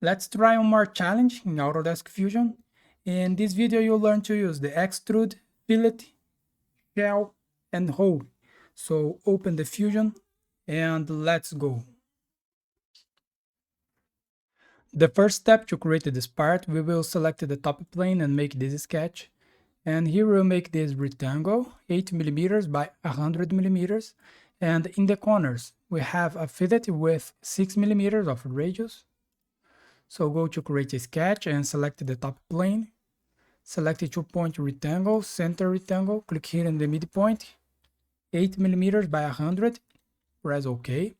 Let's try one more challenge in Autodesk Fusion. In this video, you'll learn to use the extrude, fillet, shell, and hole. So open the Fusion and let's go. The first step to create this part, we will select the top plane and make this sketch. And here we'll make this rectangle, 8 millimeters by 100 millimeters. And in the corners, we have a fillet with 6 millimeters of radius. So go to create a sketch and select the top plane. Select a 2-point rectangle, center rectangle, click here in the midpoint, 8 millimeters by 100, press OK.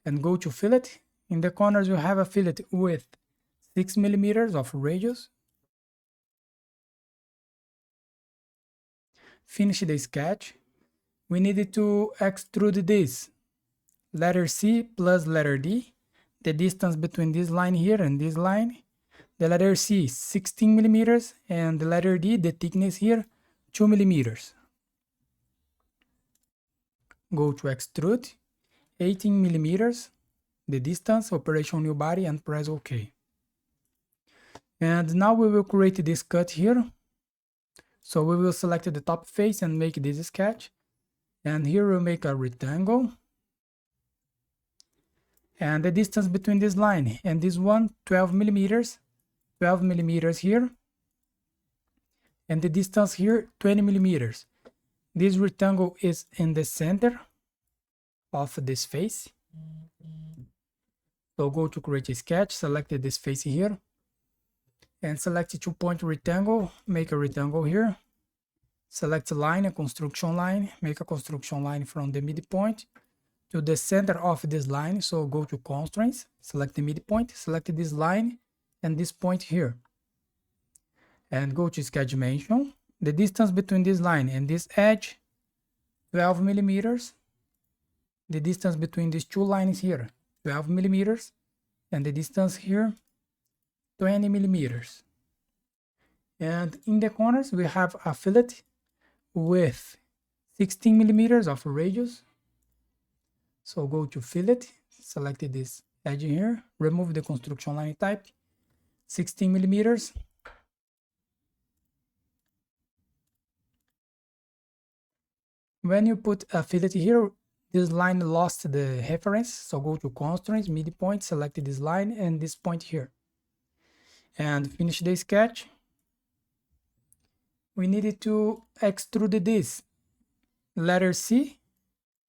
And go to fillet. In the corners you have a fillet with 6 millimeters of radius. Finish the sketch. We need to extrude this. Letter C plus letter D. The distance between this line here and this line. The letter C is 16 millimeters and the letter D, the thickness here, 2 millimeters. Go to extrude, 18 millimeters, the distance, operation new body, and press OK. And now we will create this cut here. So we will select the top face and make this sketch. And here we'll make a rectangle. And the distance between this line and this one, 12 millimeters. 12 millimeters here. And the distance here, 20 millimeters. This rectangle is in the center of this face. So go to create a sketch, select this face here. And select a 2-point rectangle, make a rectangle here. Select a line, a construction line, make a construction line from the midpoint to the center of this line. So go to constraints, select the midpoint, select this line and this point here. And go to sketch dimension. The distance between this line and this edge, 12 millimeters. The distance between these two lines here, 12 millimeters. And the distance here, 20 millimeters. And in the corners, we have a fillet with 16 millimeters of radius. So go to fillet, select this edge here, remove the construction line type, 16 millimeters. When you put a fillet here, this line lost the reference. So go to constraints, midpoint, select this line and this point here. And finish the sketch. We needed to extrude this. Letter C,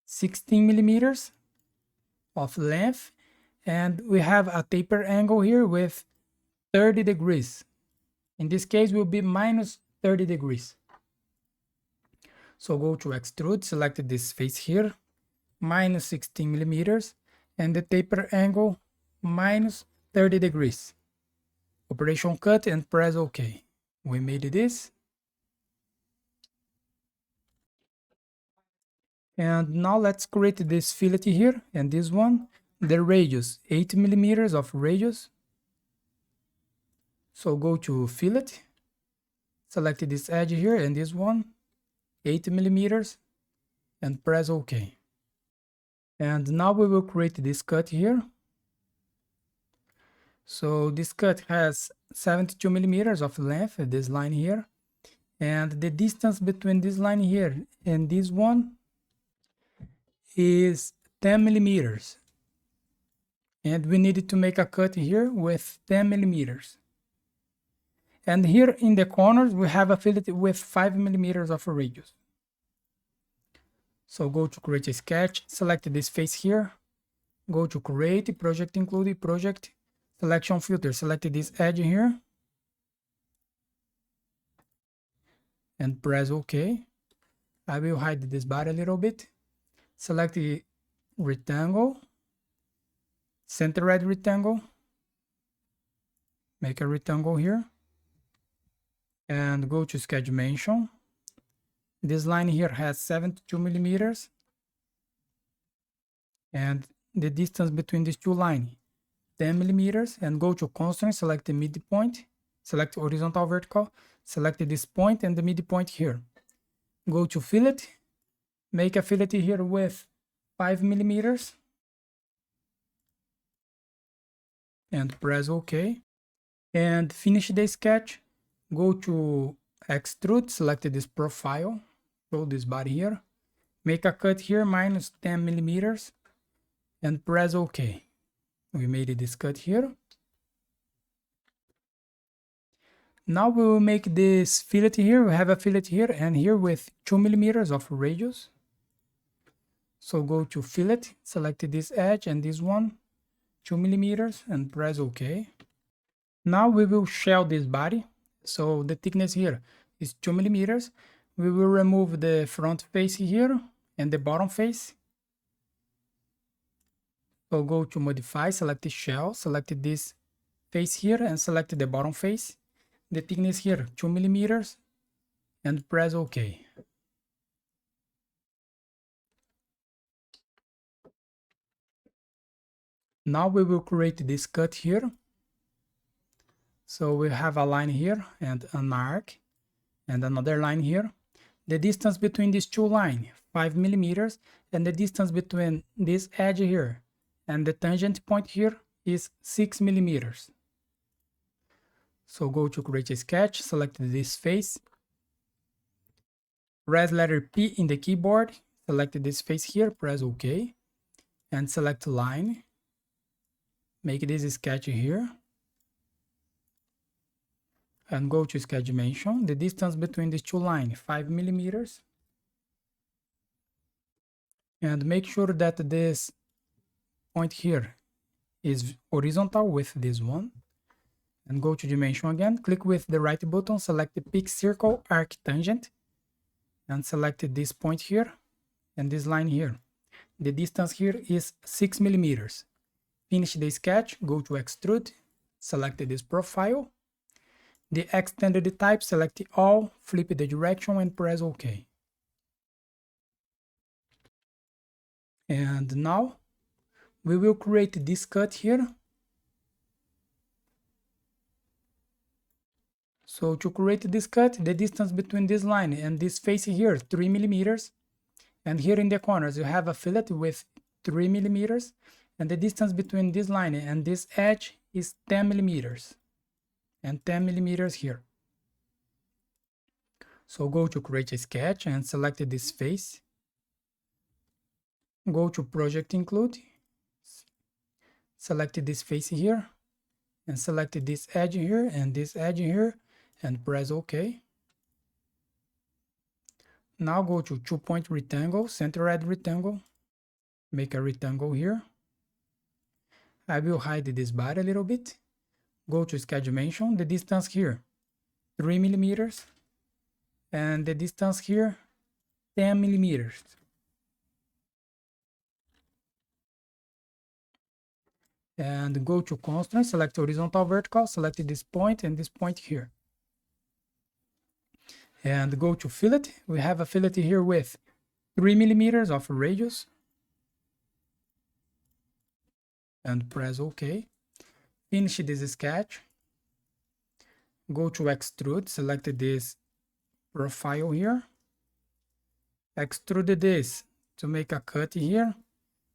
16 millimeters of length. And we have a taper angle here with 30 degrees. In this case, will be minus 30 degrees. So go to extrude, select this face here, minus 16 millimeters, and the taper angle minus 30 degrees. Operation cut and press OK. We made this. And now let's create this fillet here and this one. The radius, 8 millimeters of radius. So go to fillet, select this edge here and this one, 8 millimeters, and press OK. And now we will create this cut here. So this cut has 72 millimeters of length, this line here. And the distance between this line here and this one is 10 millimeters. And we needed to make a cut here with 10 millimeters. And here in the corners, we have a fillet with 5 millimeters of radius. So go to create a sketch, select this face here, go to create, project include, project, selection filter, select this edge here, and press OK. I will hide this bar a little bit. Select the rectangle, centered rectangle, make a rectangle here, and go to sketch dimension. This line here has 72 millimeters, and the distance between these two lines, 10 millimeters, and go to constraint, select the midpoint, select horizontal vertical, select this point and the midpoint here. Go to fillet, make a fillet here with 5 millimeters, and press OK. And finish the sketch. Go to Extrude, select this profile, show this body here. Make a cut here, minus 10 millimeters, and press OK. We made this cut here. Now we will make this fillet here. We have a fillet here and here with 2 millimeters of radius. So go to fillet, select this edge and this one, 2 millimeters, and press OK. Now we will shell this body. So the thickness here is 2 millimeters. We will remove the front face here and the bottom face. So go to modify, select the shell, select this face here and select the bottom face. The thickness here 2 millimeters and press OK. Now we will create this cut here. So we have a line here and an arc and another line here. The distance between these two lines, 5 millimeters, and the distance between this edge here and the tangent point here is 6 millimeters. So go to create a sketch, select this face, press letter P in the keyboard, select this face here, press OK, and select line. Make this sketch here. And go to sketch dimension. The distance between these two lines, 5 millimeters. And make sure that this point here is horizontal with this one. And go to dimension again. Click with the right button, select the pick circle arc tangent. And select this point here and this line here. The distance here is 6 millimeters. Finish the sketch, go to Extrude, select this profile. The extended type, select all, flip the direction and press OK. And now we will create this cut here. So to create this cut, the distance between this line and this face here, 3 millimeters. And here in the corners, you have a fillet with 3 millimeters. And the distance between this line and this edge is 10 millimeters. And 10 millimeters here. So go to create a sketch and select this face. Go to project include. Select this face here. And select this edge here and this edge here. And press OK. Now go to 2-point rectangle, center-red rectangle. Make a rectangle here. I will hide this body a little bit. Go to sketch dimension, the distance here, 3 millimeters. And the distance here, 10 millimeters. And go to constraint, select horizontal, vertical, select this point and this point here. And go to fillet. We have a fillet here with 3 millimeters of radius. And press OK. Finish this sketch. Go to Extrude, select this profile here. Extrude this to make a cut here.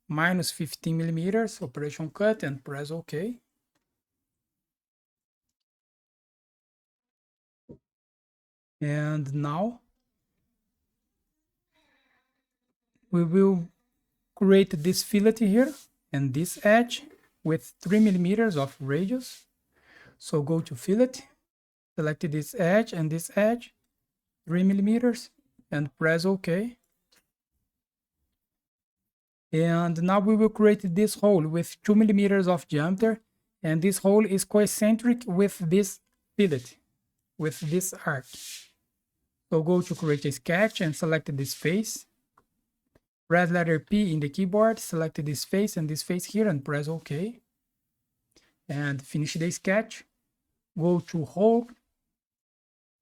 Minus 15 millimeters, operation cut, and press OK. And now we will create this fillet here and this edge with 3 millimeters of radius. So go to fillet, select this edge and this edge, 3 millimeters, and press OK. And now we will create this hole with 2 millimeters of diameter, and this hole is concentric with this fillet, with this arc. So go to create a sketch and select this face. Press letter P in the keyboard, select this face and this face here and press OK. And finish the sketch. Go to hole,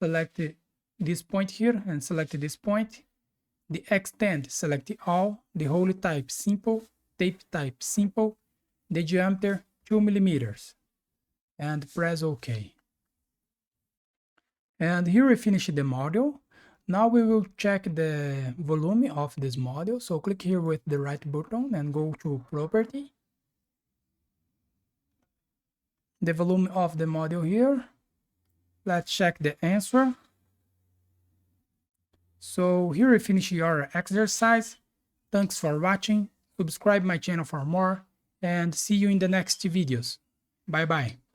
select this point here and select this point. The extend, select all, the hole type simple, tape type simple, the diameter 2 millimeters, and press OK. And here we finish the model. Now we will check the volume of this model. So click here with the right button and go to property. the volume of the model here. Let's check the answer. So here we finish your exercise. Thanks for watching. Subscribe my channel for more, and see you in the next videos. Bye bye.